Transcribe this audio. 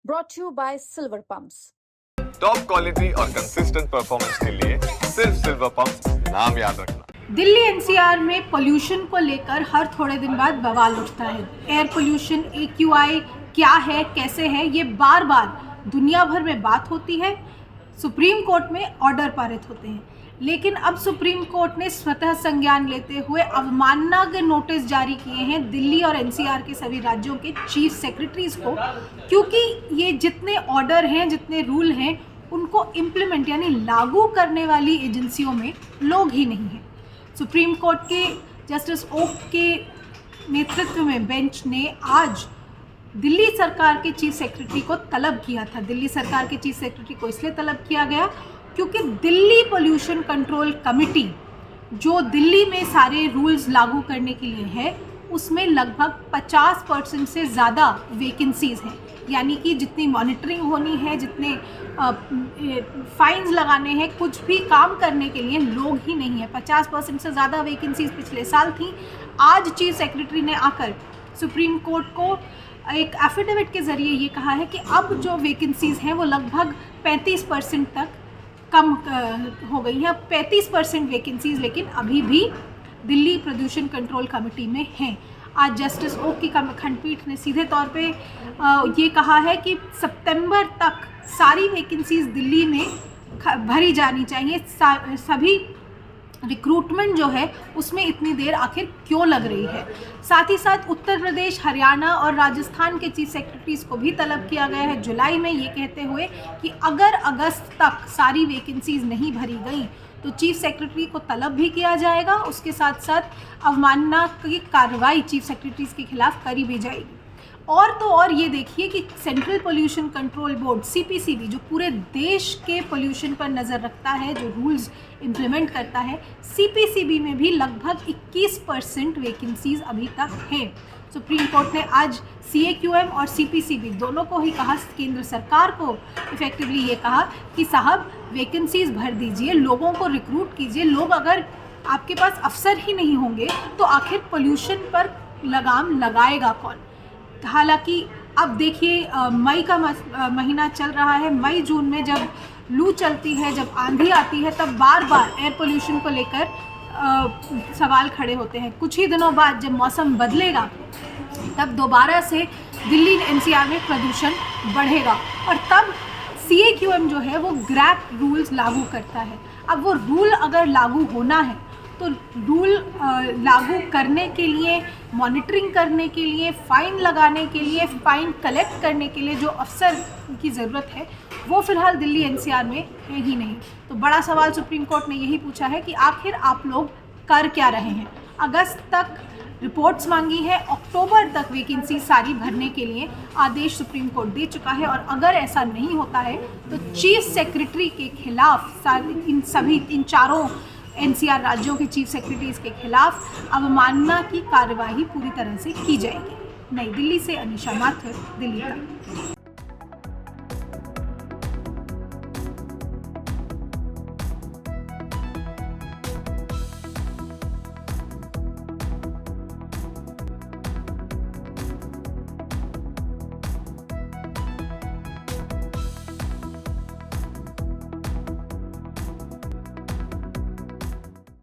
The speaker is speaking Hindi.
brought to you by Silver Pumps. Top quality और कंसिस्टेंट परफॉर्मेंस के लिए सिर्फ सिल्वर पंप्स नाम याद रखना। दिल्ली एनसीआर में पोल्यूशन को लेकर हर थोड़े दिन बाद बवाल उठता है। एयर पोल्यूशन AQI क्या है, कैसे है, ये बार बार दुनिया भर में बात होती है। सुप्रीम कोर्ट में ऑर्डर पारित होते हैं, लेकिन अब सुप्रीम कोर्ट ने स्वतः संज्ञान लेते हुए अवमानना के नोटिस जारी किए हैं दिल्ली और एनसीआर के सभी राज्यों के चीफ सेक्रेटरीज को, क्योंकि ये जितने ऑर्डर हैं, जितने रूल हैं, उनको इम्प्लीमेंट यानी लागू करने वाली एजेंसियों में लोग ही नहीं हैं। सुप्रीम कोर्ट के जस्टिस ओक के नेतृत्व में बेंच ने आज दिल्ली सरकार के चीफ सेक्रेटरी को तलब किया था। दिल्ली सरकार के चीफ सेक्रेटरी को इसलिए तलब किया गया क्योंकि दिल्ली पोल्यूशन कंट्रोल कमेटी जो दिल्ली में सारे रूल्स लागू करने के लिए है, उसमें लगभग 50% से ज़्यादा वैकेंसीज़ हैं। यानी कि जितनी मॉनिटरिंग होनी है, जितने फाइन्स लगाने हैं, कुछ भी काम करने के लिए लोग ही नहीं है। 50% से ज़्यादा वैकेंसीज़ पिछले साल थी। आज चीफ सेक्रेटरी ने आकर सुप्रीम कोर्ट को एक एफिडेविट के ज़रिए ये कहा है कि अब जो वैकेंसीज़ हैं वो लगभग 35% तक कम हो गई हैं। 35% वैकेंसीज़ लेकिन अभी भी दिल्ली प्रदूषण कंट्रोल कमेटी में हैं। आज जस्टिस ओक की खंडपीठ ने सीधे तौर पे ये कहा है कि सितंबर तक सारी वैकेंसीज़ दिल्ली में भरी जानी चाहिए। सभी रिक्रूटमेंट जो है उसमें इतनी देर आखिर क्यों लग रही है। साथ ही साथ उत्तर प्रदेश, हरियाणा और राजस्थान के चीफ सेक्रेटरीज को भी तलब किया गया है जुलाई में, ये कहते हुए कि अगर अगस्त तक सारी वैकेंसीज नहीं भरी गई तो चीफ सेक्रेटरी को तलब भी किया जाएगा। उसके साथ साथ अवमानना की कार्रवाई चीफ सेक्रेटरीज के खिलाफ करी भी जाएगी। और तो और ये देखिए कि central pollution control board CPCB जो पूरे देश के पोल्यूशन पर नज़र रखता है, जो रूल्स इम्प्लीमेंट करता है, CPCB में भी लगभग 21% वैकेंसीज अभी तक हैं। सुप्रीम कोर्ट ने आज CAQM और CPCB दोनों को ही कहा, केंद्र सरकार को इफेक्टिवली ये कहा कि साहब वैकेंसीज भर दीजिए, लोगों को रिक्रूट कीजिए। लोग अगर आपके पास अफसर ही नहीं होंगे तो आखिर पोल्यूशन पर लगाम लगाएगा कौन। हालांकि अब देखिए मई का महीना चल रहा है। मई जून में जब लू चलती है, जब आंधी आती है, तब बार बार एयर पोल्यूशन को लेकर सवाल खड़े होते हैं। कुछ ही दिनों बाद जब मौसम बदलेगा तब दोबारा से दिल्ली NCR में प्रदूषण बढ़ेगा और तब CAQM जो है वो ग्रैप रूल्स लागू करता है। अब वो रूल अगर लागू होना है तो रूल लागू करने के लिए, मॉनिटरिंग करने के लिए, फ़ाइन लगाने के लिए, फ़ाइन कलेक्ट करने के लिए जो अफसर की ज़रूरत है वो फ़िलहाल दिल्ली NCR में है ही नहीं। तो बड़ा सवाल सुप्रीम कोर्ट ने यही पूछा है कि आखिर आप लोग कर क्या रहे हैं। अगस्त तक रिपोर्ट्स मांगी है, अक्टूबर तक वैकेंसी सारी भरने के लिए आदेश सुप्रीम कोर्ट दे चुका है। और अगर ऐसा नहीं होता है तो चीफ सेक्रेटरी के खिलाफ, इन चारों NCR राज्यों के चीफ सेक्रेटरीज के खिलाफ अवमानना की कार्यवाही पूरी तरह से की जाएगी। नई दिल्ली से अनीशा माथुर, दिल्ली तक।